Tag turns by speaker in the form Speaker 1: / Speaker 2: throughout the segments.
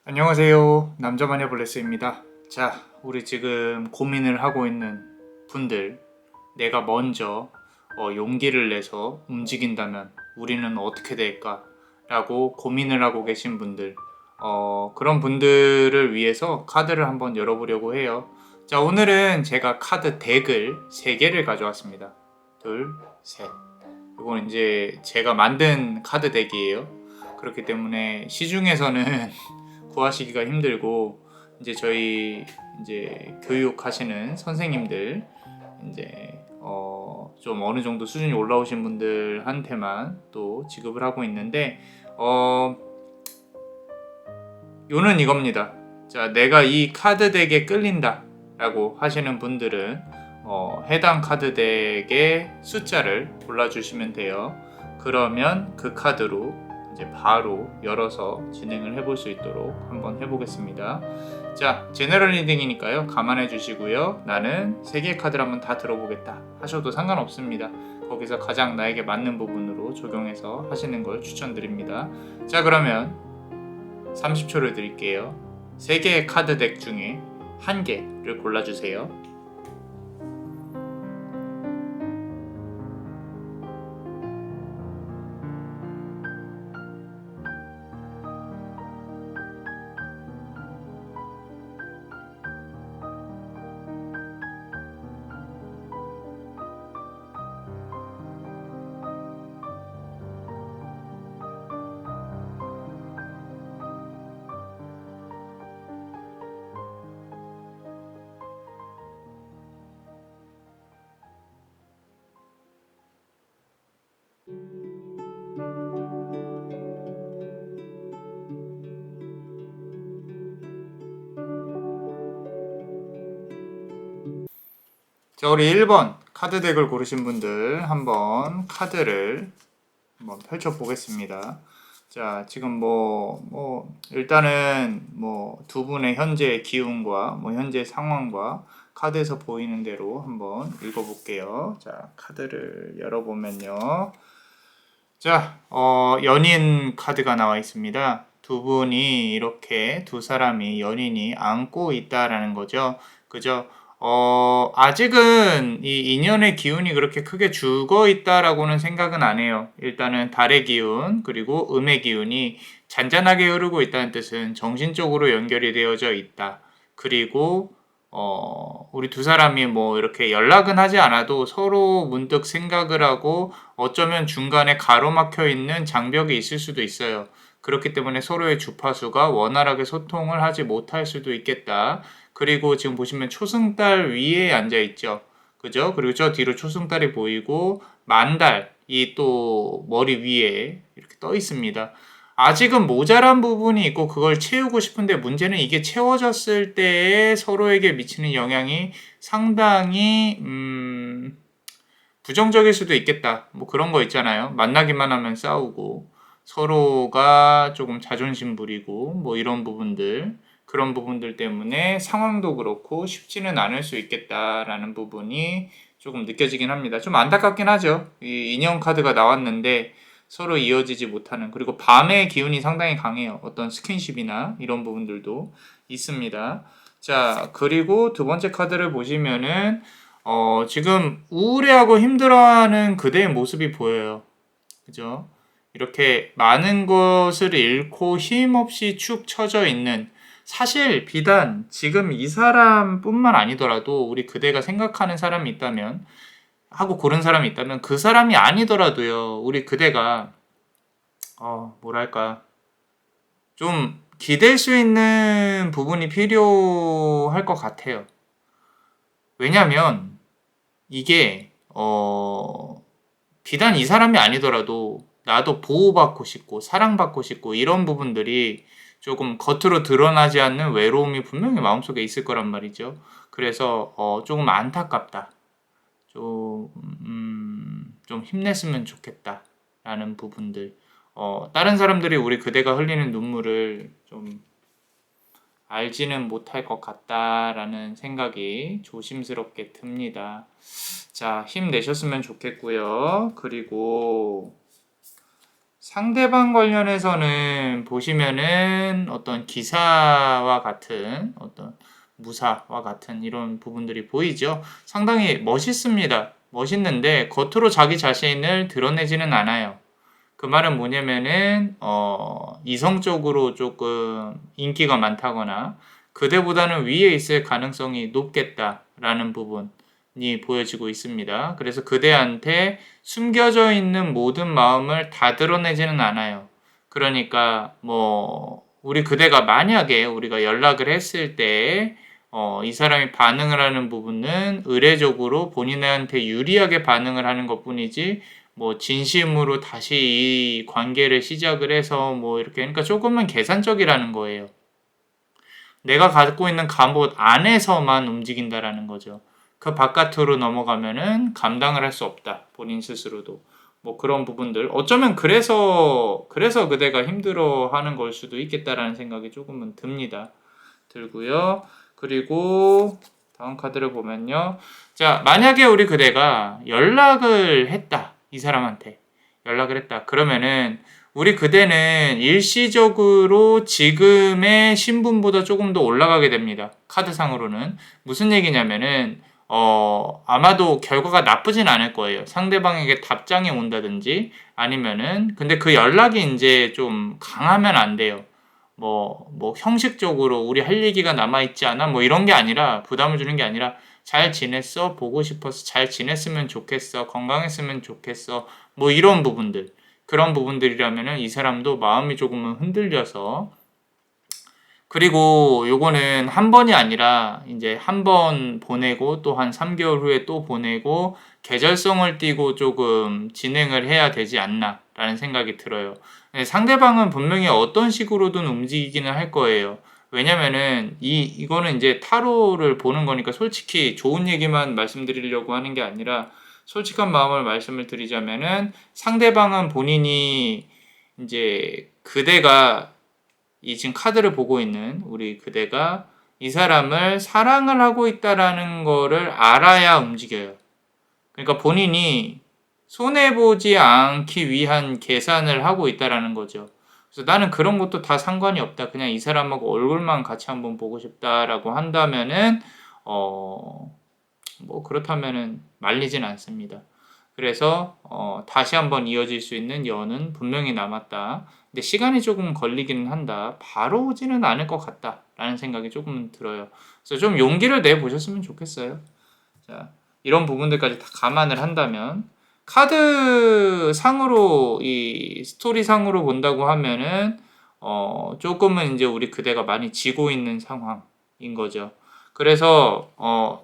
Speaker 1: 안녕하세요. 남자마녀 블레스입니다. 자, 우리 지금 고민을 하고 있는 분들, 내가 먼저 용기를 내서 움직인다면 우리는 어떻게 될까? 라고 고민을 하고 계신 분들, 그런 분들을 위해서 카드를 한번 열어보려고 해요. 자, 오늘은 제가 카드 덱을 3개를 가져왔습니다. 둘, 셋. 이건 이제 제가 만든 카드 덱이에요. 그렇기 때문에 시중에서는 구하시기가 힘들고, 이제 저희 이제 교육하시는 선생님들, 이제 좀 어느 정도 수준이 올라오신 분들한테만 또 지급을 하고 있는데, 요는 이겁니다. 자, 내가 이 카드 덱에 끌린다 라고 하시는 분들은 해당 카드 덱의 숫자를 골라주시면 돼요. 그러면 그 카드로 이제 바로 열어서 진행을 해볼 수 있도록 한번 해보겠습니다. 자, 제너럴 리딩이니까요. 감안해 주시고요. 나는 3개의 카드를 한번 다 들어보겠다 하셔도 상관없습니다. 거기서 가장 나에게 맞는 부분으로 적용해서 하시는 걸 추천드립니다. 자, 그러면 30초를 드릴게요. 3개의 카드 덱 중에 1개를 골라주세요. 자, 우리 1번 카드 덱을 고르신 분들 한번 카드를 한번 펼쳐 보겠습니다. 자, 지금 일단은 두 분의 현재 기운과 현재 상황과 카드에서 보이는 대로 한번 읽어볼게요. 자, 카드를 열어보면요. 자, 연인 카드가 나와 있습니다. 두 분이 이렇게 두 사람이 연인이 안고 있다라는 거죠. 그죠? 아직은 이 인연의 기운이 그렇게 크게 죽어 있다라고는 생각은 안 해요. 일단은 달의 기운, 그리고 음의 기운이 잔잔하게 흐르고 있다는 뜻은 정신적으로 연결이 되어져 있다. 그리고, 우리 두 사람이 이렇게 연락은 하지 않아도 서로 문득 생각을 하고 어쩌면 중간에 가로막혀 있는 장벽이 있을 수도 있어요. 그렇기 때문에 서로의 주파수가 원활하게 소통을 하지 못할 수도 있겠다. 그리고 지금 보시면 초승달 위에 앉아 있죠. 그죠? 그리고 저 뒤로 초승달이 보이고 만달이 또 머리 위에 이렇게 떠 있습니다. 아직은 모자란 부분이 있고 그걸 채우고 싶은데 문제는 이게 채워졌을 때에 서로에게 미치는 영향이 상당히 부정적일 수도 있겠다. 그런 거 있잖아요. 만나기만 하면 싸우고 서로가 조금 자존심 부리고 이런 부분들, 그런 부분들 때문에 상황도 그렇고 쉽지는 않을 수 있겠다라는 부분이 조금 느껴지긴 합니다. 좀 안타깝긴 하죠. 이 인형 카드가 나왔는데 서로 이어지지 못하는, 그리고 밤의 기운이 상당히 강해요. 어떤 스킨십이나 이런 부분들도 있습니다. 자, 그리고 두 번째 카드를 보시면은 지금 우울해하고 힘들어하는 그대의 모습이 보여요. 그죠? 이렇게 많은 것을 잃고 힘없이 축 처져 있는, 사실 비단 지금 이 사람뿐만 아니더라도 우리 그대가 생각하는 사람이 있다면, 하고 고른 사람이 있다면 그 사람이 아니더라도요. 우리 그대가 뭐랄까 좀 기댈 수 있는 부분이 필요할 것 같아요. 왜냐면 이게 비단 이 사람이 아니더라도 나도 보호받고 싶고 사랑받고 싶고 이런 부분들이 조금 겉으로 드러나지 않는 외로움이 분명히 마음속에 있을 거란 말이죠. 그래서 조금 안타깝다. 좀 힘냈으면 좋겠다. 라는 부분들. 다른 사람들이 우리 그대가 흘리는 눈물을 좀 알지는 못할 것 같다라는 생각이 조심스럽게 듭니다. 자, 힘내셨으면 좋겠고요. 그리고 상대방 관련해서는 보시면은 어떤 기사와 같은 어떤 무사와 같은 이런 부분들이 보이죠. 상당히 멋있습니다. 멋있는데 겉으로 자기 자신을 드러내지는 않아요. 그 말은 뭐냐면은 이성적으로 조금 인기가 많다거나 그대보다는 위에 있을 가능성이 높겠다라는 부분이 보여지고 있습니다. 그래서 그대한테 숨겨져 있는 모든 마음을 다 드러내지는 않아요. 그러니까 뭐 우리 그대가 만약에 우리가 연락을 했을 때 이 사람이 반응을 하는 부분은 의례적으로 본인한테 유리하게 반응을 하는 것뿐이지 뭐 진심으로 다시 이 관계를 시작을 해서 뭐 이렇게 그러니까 조금은 계산적이라는 거예요. 내가 갖고 있는 갑옷 안에서만 움직인다라는 거죠. 그 바깥으로 넘어가면은 감당을 할 수 없다. 본인 스스로도. 뭐 그런 부분들. 어쩌면 그래서 그대가 힘들어하는 걸 수도 있겠다라는 생각이 조금은 듭니다. 들고요. 그리고 다음 카드를 보면요. 자, 만약에 우리 그대가 연락을 했다. 이 사람한테 연락을 했다. 그러면은 우리 그대는 일시적으로 지금의 신분보다 조금 더 올라가게 됩니다. 카드상으로는. 무슨 얘기냐면은 아마도 결과가 나쁘진 않을 거예요. 상대방에게 답장이 온다든지 아니면은 근데 그 연락이 이제 좀 강하면 안 돼요. 뭐 형식적으로 우리 할 얘기가 남아있지 않아? 뭐 이런 게 아니라 부담을 주는 게 아니라 잘 지냈어? 보고 싶어서 잘 지냈으면 좋겠어. 건강했으면 좋겠어. 뭐 이런 부분들. 그런 부분들이라면은 이 사람도 마음이 조금은 흔들려서 그리고 요거는 한 번이 아니라 이제 한 번 보내고 또 한 3개월 후에 또 보내고 계절성을 띠고 조금 진행을 해야 되지 않나라는 생각이 들어요. 상대방은 분명히 어떤 식으로든 움직이기는 할 거예요. 왜냐면은 이거는 이제 타로를 보는 거니까 솔직히 좋은 얘기만 말씀드리려고 하는 게 아니라 솔직한 마음을 말씀을 드리자면은 상대방은 본인이 이제 그대가 이 지금 카드를 보고 있는 우리 그대가 이 사람을 사랑을 하고 있다라는 거를 알아야 움직여요. 그러니까 본인이 손해보지 않기 위한 계산을 하고 있다라는 거죠. 그래서 나는 그런 것도 다 상관이 없다. 그냥 이 사람하고 얼굴만 같이 한번 보고 싶다라고 한다면은, 뭐 그렇다면은 말리진 않습니다. 그래서 다시 한번 이어질 수 있는 연은 분명히 남았다. 근데 시간이 조금 걸리기는 한다. 바로 오지는 않을 것 같다라는 생각이 조금 들어요. 그래서 좀 용기를 내 보셨으면 좋겠어요. 자, 이런 부분들까지 다 감안을 한다면 카드 상으로 이 스토리 상으로 본다고 하면은 조금은 이제 우리 그대가 많이 지고 있는 상황인 거죠. 그래서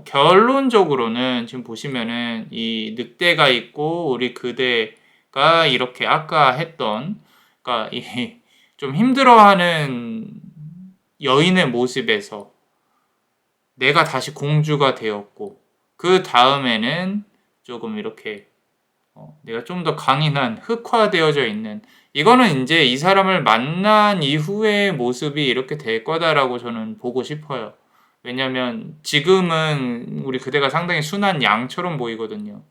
Speaker 1: 결론적으로는 지금 보시면은 이 늑대가 있고 우리 그대가 이렇게 아까 했던 그러니까 이 좀 힘들어하는 여인의 모습에서 내가 다시 공주가 되었고 그 다음에는 조금 이렇게 내가 좀 더 강인한 흑화되어져 있는 이거는 이제 이 사람을 만난 이후의 모습이 이렇게 될 거다라고 저는 보고 싶어요. 왜냐면 지금은 우리 그대가 상당히 순한 양처럼 보이거든요.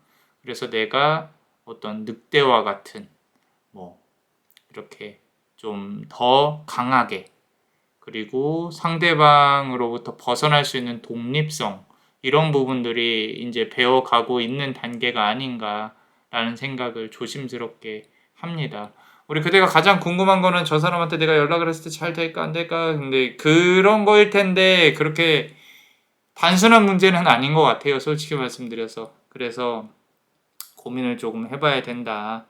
Speaker 1: 그래서 내가 어떤 늑대와 같은 뭐 이렇게 좀 더 강하게 그리고 상대방으로부터 벗어날 수 있는 독립성 이런 부분들이 이제 배워가고 있는 단계가 아닌가라는 생각을 조심스럽게 합니다. 우리 그대가 가장 궁금한 거는 저 사람한테 내가 연락을 했을 때 잘 될까 안 될까 근데 그런 거일 텐데 그렇게 단순한 문제는 아닌 것 같아요. 솔직히 말씀드려서 그래서 고민을 조금 해봐야 된다.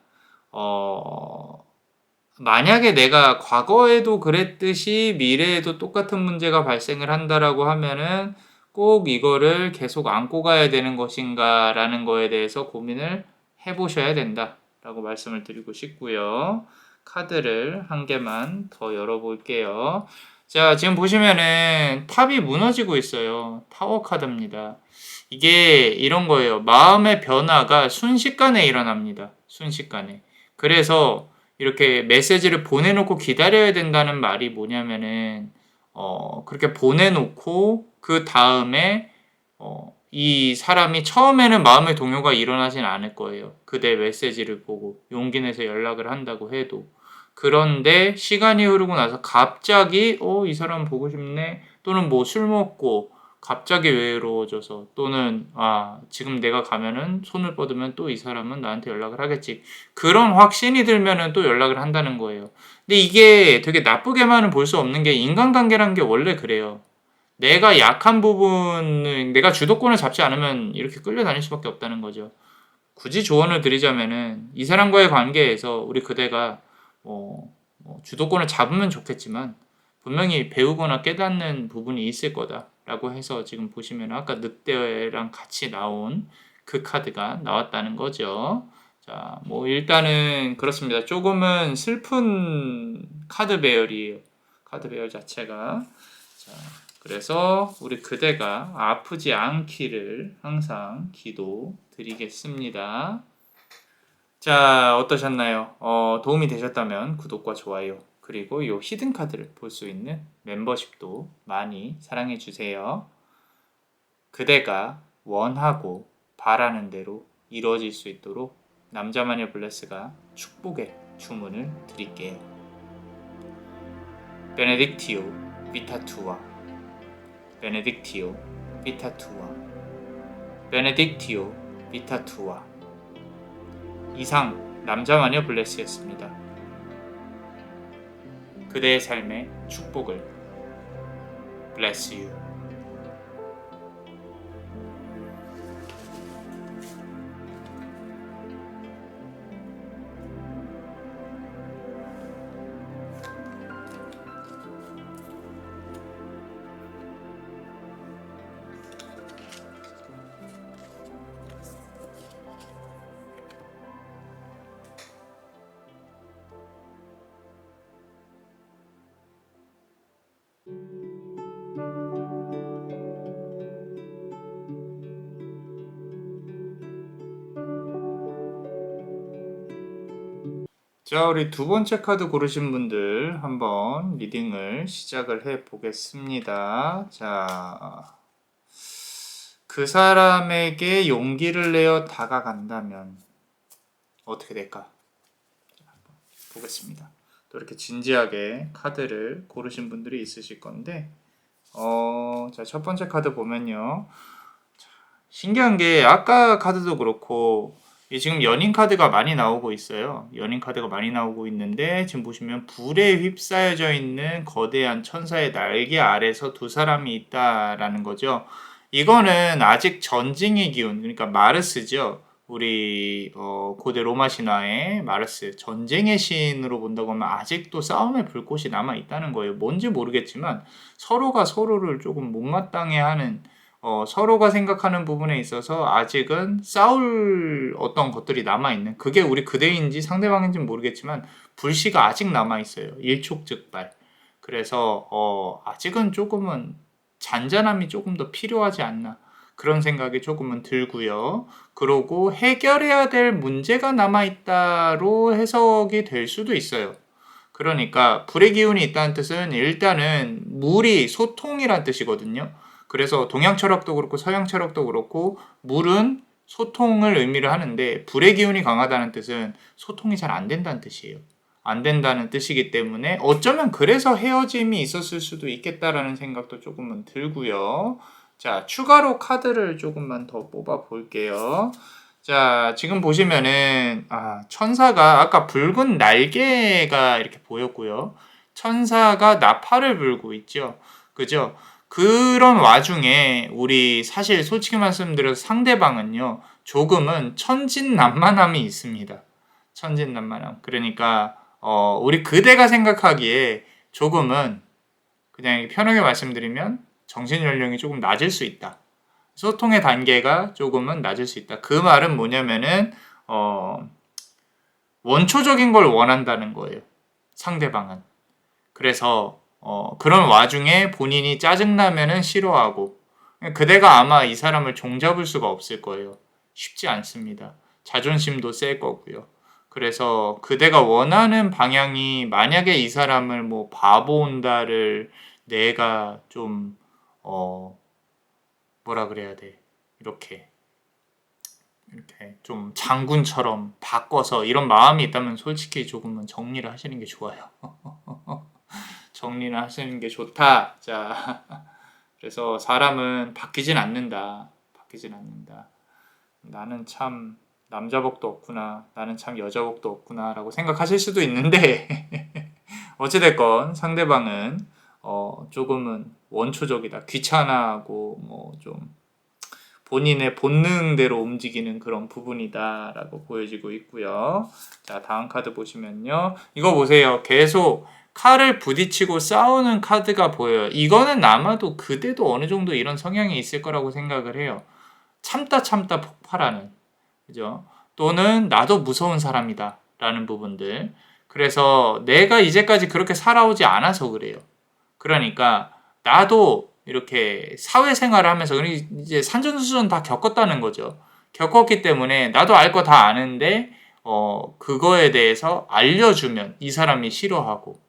Speaker 1: 만약에 내가 과거에도 그랬듯이 미래에도 똑같은 문제가 발생을 한다라고 하면은 꼭 이거를 계속 안고 가야 되는 것인가라는 거에 대해서 고민을 해보셔야 된다라고 말씀을 드리고 싶고요. 카드를 한 개만 더 열어볼게요. 자, 지금 보시면은 탑이 무너지고 있어요. 타워 카드입니다. 이게 이런 거예요. 마음의 변화가 순식간에 일어납니다. 순식간에. 그래서 이렇게 메시지를 보내놓고 기다려야 된다는 말이 뭐냐면은 그렇게 보내놓고 그 다음에 이 사람이 처음에는 마음의 동요가 일어나진 않을 거예요. 그대 메시지를 보고 용기 내서 연락을 한다고 해도. 그런데 시간이 흐르고 나서 갑자기 이 사람 보고 싶네, 또는 뭐 술 먹고 갑자기 외로워져서, 또는 지금 내가 가면은 손을 뻗으면 또 이 사람은 나한테 연락을 하겠지, 그런 확신이 들면은 또 연락을 한다는 거예요. 근데 이게 되게 나쁘게만은 볼 수 없는 게, 인간관계란 게 원래 그래요. 내가 약한 부분을, 내가 주도권을 잡지 않으면 이렇게 끌려다닐 수밖에 없다는 거죠. 굳이 조언을 드리자면은, 이 사람과의 관계에서 우리 그대가 주도권을 잡으면 좋겠지만 분명히 배우거나 깨닫는 부분이 있을 거다라고 해서, 지금 보시면 아까 늑대랑 같이 나온 그 카드가 나왔다는 거죠. 자, 뭐 일단은 그렇습니다. 조금은 슬픈 카드 배열이에요. 카드 배열 자체가. 자, 그래서 우리 그대가 아프지 않기를 항상 기도 드리겠습니다. 자, 어떠셨나요? 도움이 되셨다면 구독과 좋아요, 그리고 이 히든 카드를 볼 수 있는 멤버십도 많이 사랑해 주세요. 그대가 원하고 바라는 대로 이루어질 수 있도록 남자마녀 블레스가 축복의 주문을 드릴게요. 베네딕티오 비타투아, 베네딕티오 비타투아, 베네딕티오 비타투아. 이상 남자마녀 블레스였습니다. 그대의 삶의 축복을. Bless you. 자, 우리 두 번째 카드 고르신 분들 한번 리딩을 시작을 해 보겠습니다. 자, 그 사람에게 용기를 내어 다가간다면 어떻게 될까? 한번 보겠습니다. 또 이렇게 진지하게 카드를 고르신 분들이 있으실 건데, 자, 첫 번째 카드 보면요. 신기한 게, 아까 카드도 그렇고 지금 연인 카드가 많이 나오고 있어요. 연인 카드가 많이 나오고 있는데, 지금 보시면 불에 휩싸여져 있는 거대한 천사의 날개 아래서 두 사람이 있다라는 거죠. 이거는 아직 전쟁의 기운, 그러니까 마르스죠. 우리 고대 로마 신화의 마르스, 전쟁의 신으로 본다고 하면 아직도 싸움의 불꽃이 남아 있다는 거예요. 뭔지 모르겠지만 서로가 서로를 조금 못마땅해하는, 서로가 생각하는 부분에 있어서 아직은 싸울 어떤 것들이 남아있는, 그게 우리 그대인지 상대방인지는 모르겠지만 불씨가 아직 남아있어요. 일촉즉발. 그래서 아직은 조금은 잔잔함이 조금 더 필요하지 않나, 그런 생각이 조금은 들고요. 그러고 해결해야 될 문제가 남아있다로 해석이 될 수도 있어요. 그러니까 불의 기운이 있다는 뜻은 일단은 물이 소통이란 뜻이거든요. 그래서 동양 철학도 그렇고 서양 철학도 그렇고 물은 소통을 의미를 하는데, 불의 기운이 강하다는 뜻은 소통이 잘 안 된다는 뜻이에요. 안 된다는 뜻이기 때문에 어쩌면 그래서 헤어짐이 있었을 수도 있겠다라는 생각도 조금은 들고요. 자, 추가로 카드를 조금만 더 뽑아 볼게요. 자, 지금 보시면은 천사가 아까 붉은 날개가 이렇게 보였고요. 천사가 나팔을 불고 있죠. 그죠? 그런 와중에 우리 사실 솔직히 말씀드려서 상대방은요, 조금은 천진난만함이 있습니다. 천진난만함. 그러니까 우리 그대가 생각하기에 조금은, 그냥 편하게 말씀드리면 정신 연령이 조금 낮을 수 있다. 소통의 단계가 조금은 낮을 수 있다. 그 말은 뭐냐면은 원초적인 걸 원한다는 거예요. 상대방은. 그래서 그런 와중에 본인이 짜증나면은 싫어하고, 그대가 아마 이 사람을 종잡을 수가 없을 거예요. 쉽지 않습니다. 자존심도 셀 거고요. 그래서 그대가 원하는 방향이, 만약에 이 사람을 뭐 바보 온다를 내가 좀 뭐라 그래야 돼, 이렇게 좀 장군처럼 바꿔서 이런 마음이 있다면 솔직히 조금은 정리를 하시는 게 좋아요. 정리를 하시는 게 좋다. 자, 그래서 사람은 바뀌진 않는다. 바뀌진 않는다. 나는 참 남자복도 없구나. 나는 참 여자복도 없구나. 라고 생각하실 수도 있는데 어찌됐건 상대방은 조금은 원초적이다. 귀찮아하고 뭐 좀 본인의 본능대로 움직이는 그런 부분이다 라고 보여지고 있고요. 자, 다음 카드 보시면요. 이거 보세요. 계속 칼을 부딪히고 싸우는 카드가 보여요. 이거는 아마도 그대도 어느 정도 이런 성향이 있을 거라고 생각을 해요. 참다 참다 폭발하는, 그죠? 또는 나도 무서운 사람이다 라는 부분들. 그래서 내가 이제까지 그렇게 살아오지 않아서 그래요. 그러니까 나도 이렇게 사회생활을 하면서 이제 산전수전 다 겪었다는 거죠. 겪었기 때문에 나도 알 거 다 아는데 그거에 대해서 알려주면 이 사람이 싫어하고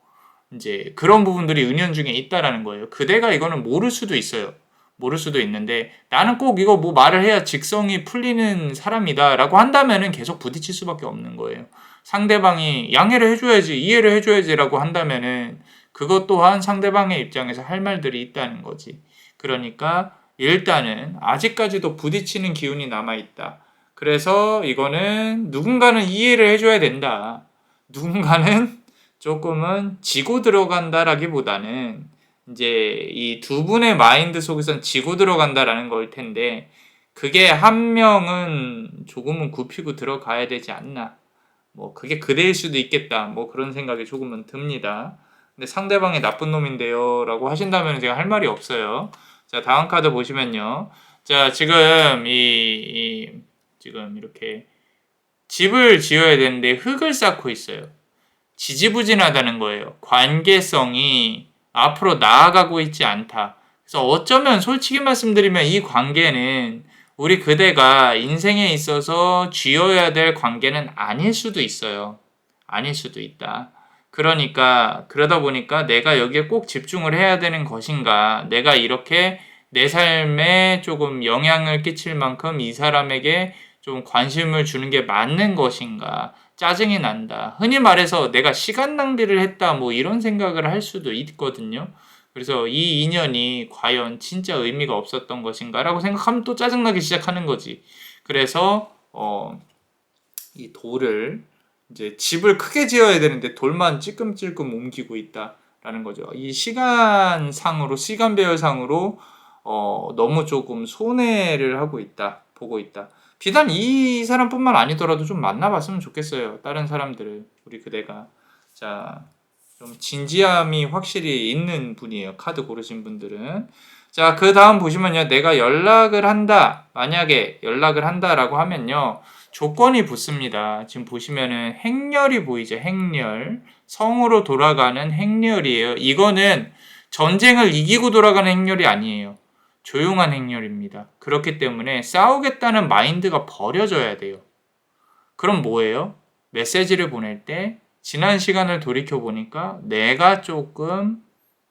Speaker 1: 이제 그런 부분들이 은연중에 있다라는 거예요. 그대가 이거는 모를 수도 있어요. 모를 수도 있는데 나는 꼭 이거 뭐 말을 해야 직성이 풀리는 사람이다라고 한다면은 계속 부딪힐 수밖에 없는 거예요. 상대방이 양해를 해줘야지, 이해를 해줘야지라고 한다면은 그것 또한 상대방의 입장에서 할 말들이 있다는 거지. 그러니까 일단은 아직까지도 부딪히는 기운이 남아있다. 그래서 이거는 누군가는 이해를 해줘야 된다. 누군가는 조금은 지고 들어간다라기보다는 이제 이 두 분의 마인드 속에선 지고 들어간다라는 걸 텐데 그게 한 명은 조금은 굽히고 들어가야 되지 않나. 뭐 그게 그대일 수도 있겠다. 뭐 그런 생각이 조금은 듭니다. 근데 상대방이 나쁜 놈인데요 라고 하신다면 제가 할 말이 없어요. 자, 다음 카드 보시면요. 자, 지금 지금 이렇게 집을 지어야 되는데 흙을 쌓고 있어요. 지지부진하다는 거예요. 관계성이 앞으로 나아가고 있지 않다. 그래서 어쩌면 솔직히 말씀드리면 이 관계는 우리 그대가 인생에 있어서 쥐어야 될 관계는 아닐 수도 있어요. 아닐 수도 있다. 그러니까 그러다 보니까 내가 여기에 꼭 집중을 해야 되는 것인가, 내가 이렇게 내 삶에 조금 영향을 끼칠 만큼 이 사람에게 좀 관심을 주는 게 맞는 것인가, 짜증이 난다. 흔히 말해서 내가 시간 낭비를 했다, 뭐 이런 생각을 할 수도 있거든요. 그래서 이 인연이 과연 진짜 의미가 없었던 것인가라고 생각하면 또 짜증나기 시작하는 거지. 그래서 이 돌을 이제 집을 크게 지어야 되는데 돌만 찔끔찔끔 옮기고 있다라는 거죠. 이 시간상으로, 시간 배열상으로 너무 조금 손해를 하고 있다, 보고 있다. 비단 이 사람뿐만 아니더라도 좀 만나봤으면 좋겠어요. 다른 사람들을, 우리 그대가. 자, 좀 진지함이 확실히 있는 분이에요. 카드 고르신 분들은. 자, 그 다음 보시면요. 내가 연락을 한다. 만약에 연락을 한다라고 하면요. 조건이 붙습니다. 지금 보시면은 행렬이 보이죠. 행렬. 성으로 돌아가는 행렬이에요. 이거는 전쟁을 이기고 돌아가는 행렬이 아니에요. 조용한 행렬입니다. 그렇기 때문에 싸우겠다는 마인드가 버려져야 돼요. 그럼 뭐예요? 메시지를 보낼 때 지난 시간을 돌이켜보니까 내가 조금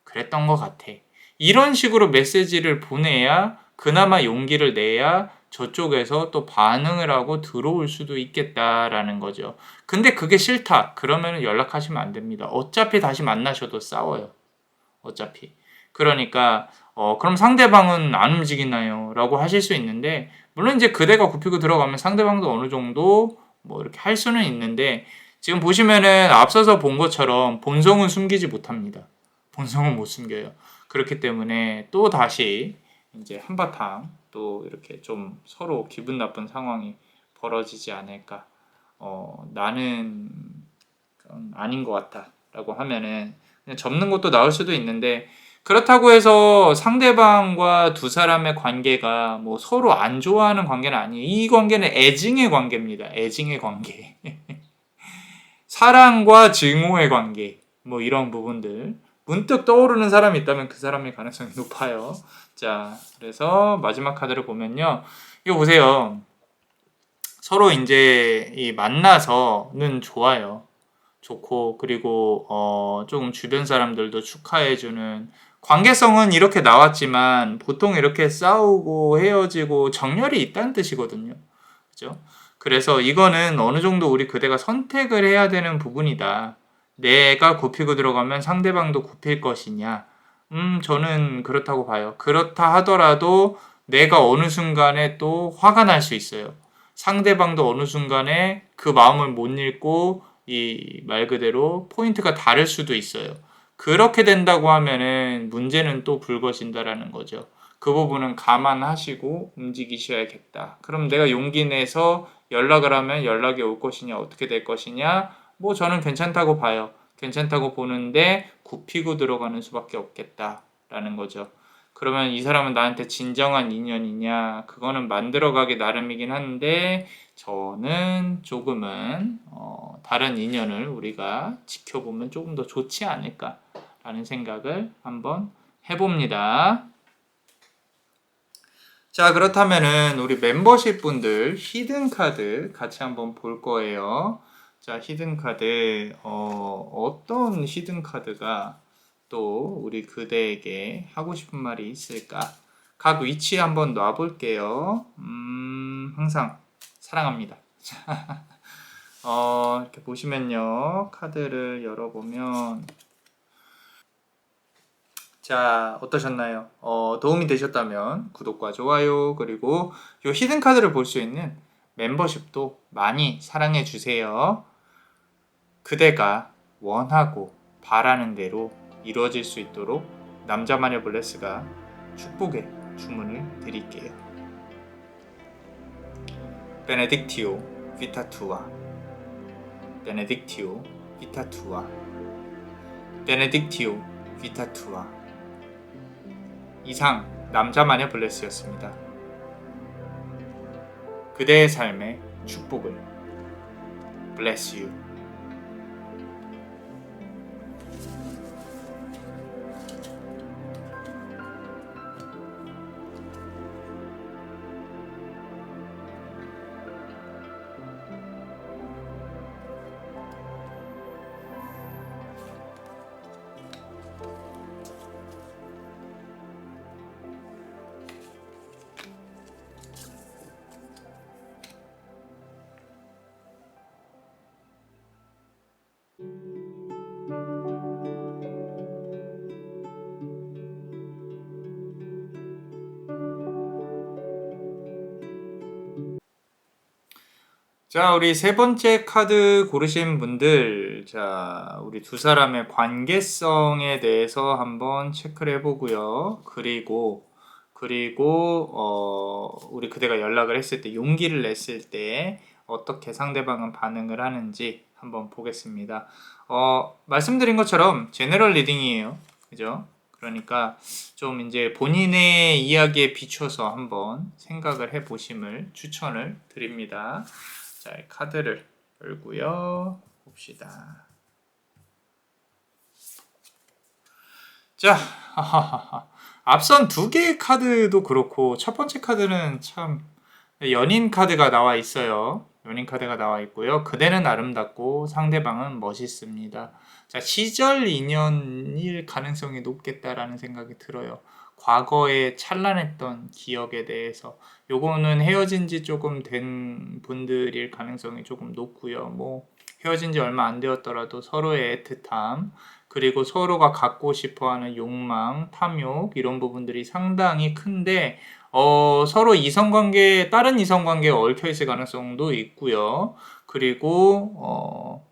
Speaker 1: 그랬던 것 같아. 이런 식으로 메시지를 보내야 그나마 용기를 내야 저쪽에서 또 반응을 하고 들어올 수도 있겠다라는 거죠. 근데 그게 싫다. 그러면 연락하시면 안 됩니다. 어차피 다시 만나셔도 싸워요. 어차피. 그러니까 그럼 상대방은 안 움직이나요? 라고 하실 수 있는데 물론 이제 그대가 굽히고 들어가면 상대방도 어느 정도 뭐 이렇게 할 수는 있는데 지금 보시면은 앞서서 본 것처럼 본성은 숨기지 못합니다. 본성은 못 숨겨요. 그렇기 때문에 또 다시 이제 한바탕 또 이렇게 좀 서로 기분 나쁜 상황이 벌어지지 않을까. 나는 아닌 것 같다 라고 하면은 그냥 접는 것도 나을 수도 있는데 그렇다고 해서 상대방과 두 사람의 관계가 뭐 서로 안 좋아하는 관계는 아니에요. 이 관계는 애증의 관계입니다. 애증의 관계. 사랑과 증오의 관계. 뭐 이런 부분들. 문득 떠오르는 사람이 있다면 그 사람의 가능성이 높아요. 자, 그래서 마지막 카드를 보면요. 이거 보세요. 서로 이제 이 만나서는 좋아요. 좋고 그리고 조금 주변 사람들도 축하해주는 관계성은 이렇게 나왔지만 보통 이렇게 싸우고 헤어지고 정열이 있다는 뜻이거든요. 그죠? 그래서 이거는 어느 정도 우리 그대가 선택을 해야 되는 부분이다. 내가 굽히고 들어가면 상대방도 굽힐 것이냐? 저는 그렇다고 봐요. 그렇다 하더라도 내가 어느 순간에 또 화가 날 수 있어요. 상대방도 어느 순간에 그 마음을 못 읽고 이 말 그대로 포인트가 다를 수도 있어요. 그렇게 된다고 하면은 문제는 또 불거진다라는 거죠. 그 부분은 감안하시고 움직이셔야겠다. 그럼 내가 용기 내서 연락을 하면 연락이 올 것이냐, 어떻게 될 것이냐? 뭐 저는 괜찮다고 봐요. 괜찮다고 보는데 굽히고 들어가는 수밖에 없겠다라는 거죠. 그러면 이 사람은 나한테 진정한 인연이냐? 그거는 만들어가기 나름이긴 한데 저는 조금은 다른 인연을 우리가 지켜보면 조금 더 좋지 않을까라는 생각을 한번 해봅니다. 자, 그렇다면은 우리 멤버십 분들 히든 카드 같이 한번 볼 거예요. 자, 히든 카드 어떤 히든 카드가 또 우리 그대에게 하고 싶은 말이 있을까? 각 위치에 한번 놔 볼게요. 항상 사랑합니다. 이렇게 보시면요. 카드를 열어보면 자, 어떠셨나요? 도움이 되셨다면 구독과 좋아요 그리고 이 히든 카드를 볼 수 있는 멤버십도 많이 사랑해 주세요. 그대가 원하고 바라는 대로 이루어질 수 있도록 남자마녀 블레스가 축복의 주문을 드릴게요. 베네딕티오 비타투아 베네딕티오 비타투아 베네딕티오 비타투아 이상 남자마녀 블레스였습니다. 그대의 삶의 축복을 Bless you. 자, 우리 세 번째 카드 고르신 분들, 자, 우리 두 사람의 관계성에 대해서 한번 체크를 해보고요. 그리고, 우리 그대가 연락을 했을 때, 용기를 냈을 때, 어떻게 상대방은 반응을 하는지 한번 보겠습니다. 말씀드린 것처럼, 제너럴 리딩이에요. 그죠? 그러니까, 좀 이제 본인의 이야기에 비춰서 한번 생각을 해보심을 추천을 드립니다. 자, 카드를 열고요. 봅시다. 자, 앞선 두 개의 카드도 그렇고 첫 번째 카드는 참 연인 카드가 나와 있어요. 연인 카드가 나와 있고요. 그대는 아름답고 상대방은 멋있습니다. 자, 시절 인연일 가능성이 높겠다라는 생각이 들어요. 과거에 찬란했던 기억에 대해서 요거는 헤어진 지 조금 된 분들일 가능성이 조금 높고요. 뭐 헤어진 지 얼마 안 되었더라도 서로의 애틋함 그리고 서로가 갖고 싶어하는 욕망, 탐욕 이런 부분들이 상당히 큰데 서로 이성관계 다른 이성관계에 얽혀 있을 가능성도 있고요. 그리고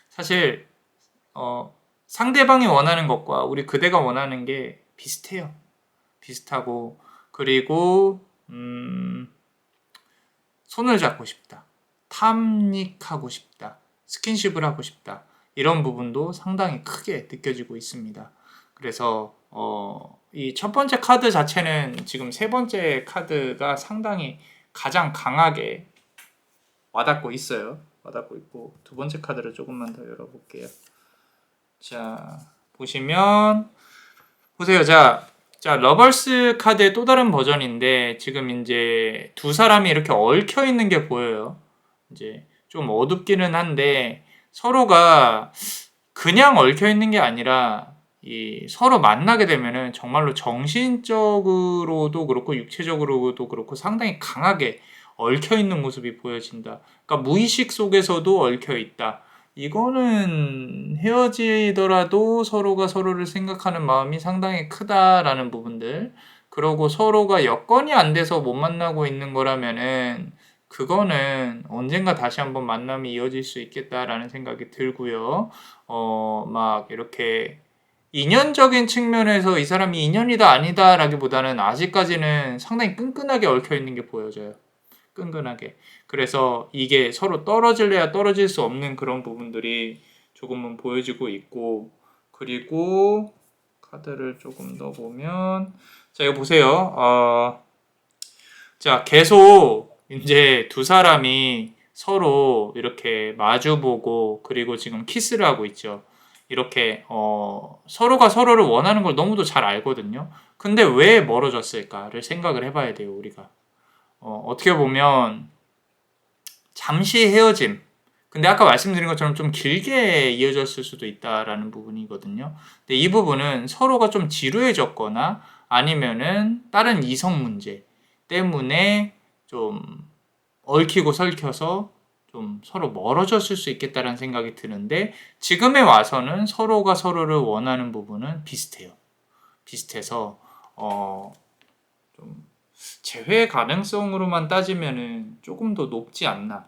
Speaker 1: 사실 상대방이 원하는 것과 우리 그대가 원하는 게 비슷해요. 비슷하고 그리고 손을 잡고 싶다. 탐닉하고 싶다. 스킨십을 하고 싶다. 이런 부분도 상당히 크게 느껴지고 있습니다. 그래서 이 첫 번째 카드 자체는 지금 세 번째 카드가 상당히 가장 강하게 와닿고 있어요. 와닿고 있고 두 번째 카드를 조금만 더 열어볼게요. 자, 보시면 보세요. 자, 러벌스 카드의 또 다른 버전인데 지금 이제 두 사람이 이렇게 얽혀 있는 게 보여요. 이제 좀 어둡기는 한데 서로가 그냥 얽혀 있는 게 아니라 이 서로 만나게 되면은 정말로 정신적으로도 그렇고 육체적으로도 그렇고 상당히 강하게 얽혀 있는 모습이 보여진다. 그러니까 무의식 속에서도 얽혀 있다. 이거는 헤어지더라도 서로가 서로를 생각하는 마음이 상당히 크다라는 부분들. 그러고 서로가 여건이 안 돼서 못 만나고 있는 거라면은 그거는 언젠가 다시 한번 만남이 이어질 수 있겠다라는 생각이 들고요. 막 이렇게 인연적인 측면에서 이 사람이 인연이다 아니다라기보다는 아직까지는 상당히 끈끈하게 얽혀 있는 게 보여져요. 끈끈하게. 그래서 이게 서로 떨어질래야 떨어질 수 없는 그런 부분들이 조금은 보여지고 있고, 그리고 카드를 조금 더 보면, 자, 이거 보세요. 자, 계속 이제 두 사람이 서로 이렇게 마주보고, 그리고 지금 키스를 하고 있죠. 이렇게 서로가 서로를 원하는 걸 너무도 잘 알거든요. 근데 왜 멀어졌을까를 생각을 해봐야 돼요, 우리가. 어떻게 보면 잠시 헤어짐. 근데 아까 말씀드린 것처럼 좀 길게 이어졌을 수도 있다라는 부분이거든요. 근데 이 부분은 서로가 좀 지루해졌거나 아니면은 다른 이성 문제 때문에 좀 얽히고 설켜서 좀 서로 멀어졌을 수 있겠다라는 생각이 드는데, 지금에 와서는 서로가 서로를 원하는 부분은 비슷해요. 비슷해서 좀 재회 가능성으로만 따지면은 조금 더 높지 않나,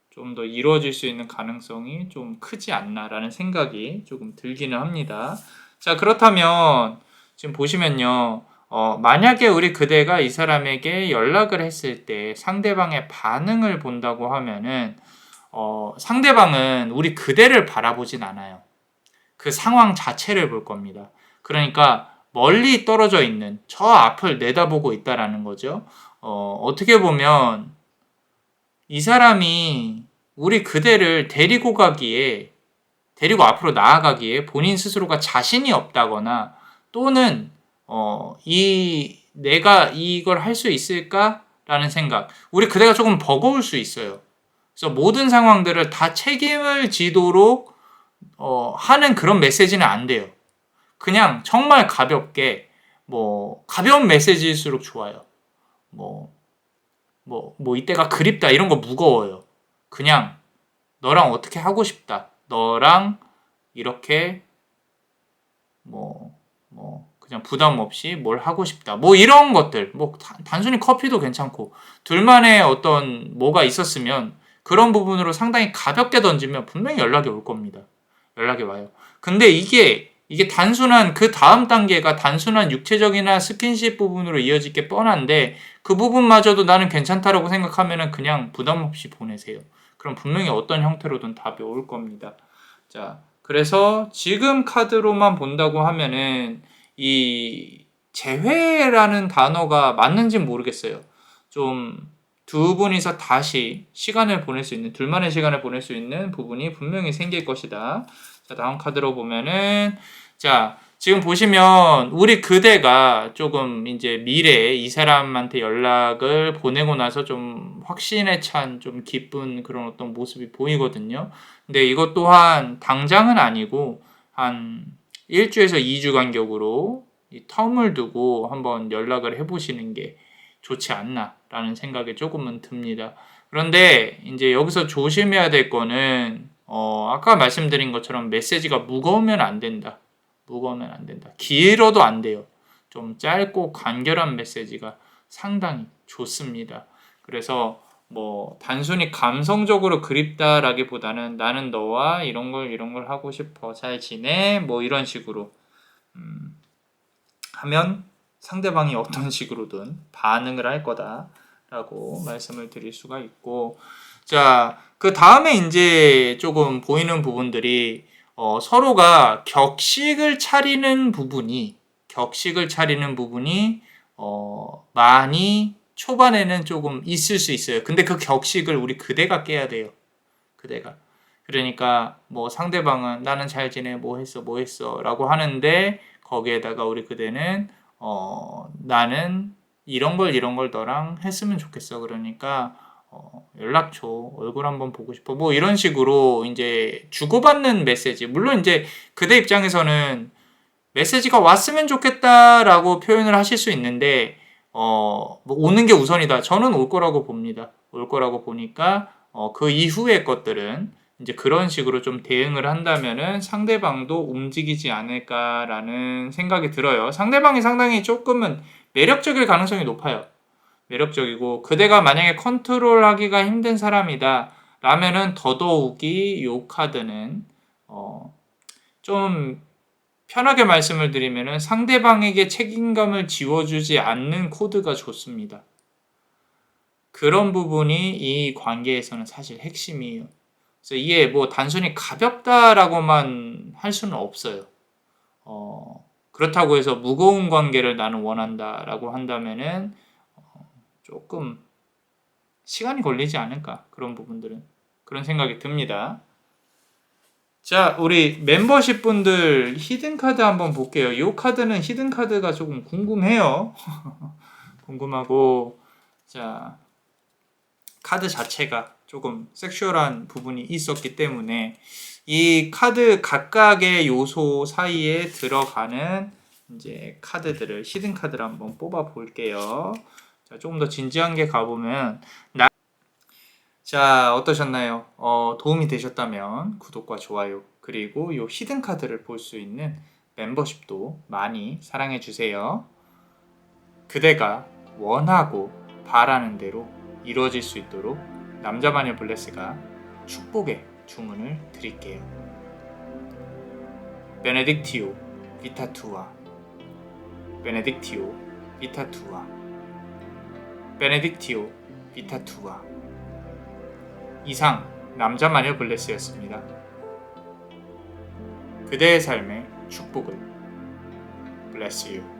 Speaker 1: 좀 더 이루어질 수 있는 가능성이 좀 크지 않나라는 생각이 조금 들기는 합니다. 자, 그렇다면 지금 보시면요. 만약에 우리 그대가 이 사람에게 연락을 했을 때 상대방의 반응을 본다고 하면은, 상대방은 우리 그대를 바라보진 않아요. 그 상황 자체를 볼 겁니다. 그러니까 멀리 떨어져 있는 저 앞을 내다보고 있다라는 거죠. 어떻게 보면 이 사람이 우리 그대를 데리고 앞으로 나아가기에 본인 스스로가 자신이 없다거나, 또는 내가 이걸 할 수 있을까라는 생각, 우리 그대가 조금 버거울 수 있어요. 그래서 모든 상황들을 다 책임을 지도록 하는 그런 메시지는 안 돼요. 그냥 정말 가볍게, 가벼운 메시지일수록 좋아요. 이때가 그립다 이런 거 무거워요. 그냥 너랑 어떻게 하고 싶다. 너랑 이렇게 그냥 부담 없이 뭘 하고 싶다. 이런 것들. 단순히 커피도 괜찮고, 둘만의 어떤 뭐가 있었으면 그런 부분으로 상당히 가볍게 던지면 분명히 연락이 올 겁니다. 연락이 와요. 근데 이게 단순한 그 다음 단계가 단순한 육체적이나 스킨십 부분으로 이어질 게 뻔한데, 그 부분마저도 나는 괜찮다라고 생각하면은 그냥 부담 없이 보내세요. 그럼 분명히 어떤 형태로든 답이 올 겁니다. 자, 그래서 지금 카드로만 본다고 하면은 이 재회라는 단어가 맞는지는 모르겠어요. 좀 두 분이서 다시 시간을 보낼 수 있는, 둘만의 시간을 보낼 수 있는 부분이 분명히 생길 것이다. 자, 다음 카드로 보면은, 자, 지금 보시면 우리 그대가 조금 이제 미래에 이 사람한테 연락을 보내고 나서 좀 확신에 찬 좀 기쁜 그런 어떤 모습이 보이거든요. 근데 이것 또한 당장은 아니고 한 1주에서 2주 간격으로 이 텀을 두고 한번 연락을 해보시는 게 좋지 않나라는 생각이 조금은 듭니다. 그런데 이제 여기서 조심해야 될 거는, 아까 말씀드린 것처럼 메시지가 무거우면 안 된다. 무거우면 안 된다. 길어도 안 돼요. 좀 짧고 간결한 메시지가 상당히 좋습니다. 그래서 단순히 감성적으로 그립다라기보다는 나는 너와 이런 걸 하고 싶어. 잘 지내? 이런 식으로 하면 상대방이 어떤 식으로든 반응을 할 거다라고 말씀을 드릴 수가 있고, 자, 그 다음에 이제 조금 보이는 부분들이, 서로가 격식을 차리는 부분이 많이 초반에는 조금 있을 수 있어요. 근데 그 격식을 우리 그대가 깨야 돼요. 그대가. 그러니까 상대방은 나는 잘 지내, 뭐 했어 라고 하는데, 거기에다가 우리 그대는 나는 이런 걸 너랑 했으면 좋겠어. 그러니까 연락 줘. 얼굴 한번 보고 싶어. 뭐 이런 식으로 이제 주고받는 메시지. 물론 이제 그대 입장에서는 메시지가 왔으면 좋겠다라고 표현을 하실 수 있는데, 뭐 오는 게 우선이다. 저는 올 거라고 봅니다. 올 거라고 보니까, 그 이후의 것들은 이제 그런 식으로 좀 대응을 한다면은 상대방도 움직이지 않을까라는 생각이 들어요. 상대방이 상당히 조금은 매력적일 가능성이 높아요. 매력적이고, 그대가 만약에 컨트롤하기가 힘든 사람이다 라면은 더더욱이 요 카드는 좀 편하게 말씀을 드리면은 상대방에게 책임감을 지워주지 않는 코드가 좋습니다. 그런 부분이 이 관계에서는 사실 핵심이에요. 그래서 이게 뭐 단순히 가볍다라고만 할 수는 없어요. 그렇다고 해서 무거운 관계를 나는 원한다라고 한다면은 조금 시간이 걸리지 않을까, 그런 부분들은. 그런 생각이 듭니다. 자, 우리 멤버십 분들 히든카드 한번 볼게요. 이 카드는 히든카드가 조금 궁금해요. 궁금하고, 자, 카드 자체가 조금 섹슈얼한 부분이 있었기 때문에 이 카드 각각의 요소 사이에 들어가는 이제 카드들을, 히든카드를 한번 뽑아 볼게요. 자, 조금 더 진지한 게 가보면, 자, 어떠셨나요? 도움이 되셨다면 구독과 좋아요, 그리고 요 히든 카드를 볼 수 있는 멤버십도 많이 사랑해 주세요. 그대가 원하고 바라는 대로 이루어질 수 있도록 남자마녀 블레스가 축복의 주문을 드릴게요. 베네딕티오 비타투아, 베네딕티오 비타투아, 베네딕티오 비타투아. 이상 남자마녀 블레스였습니다. 그대의 삶의 축복을. Bless you.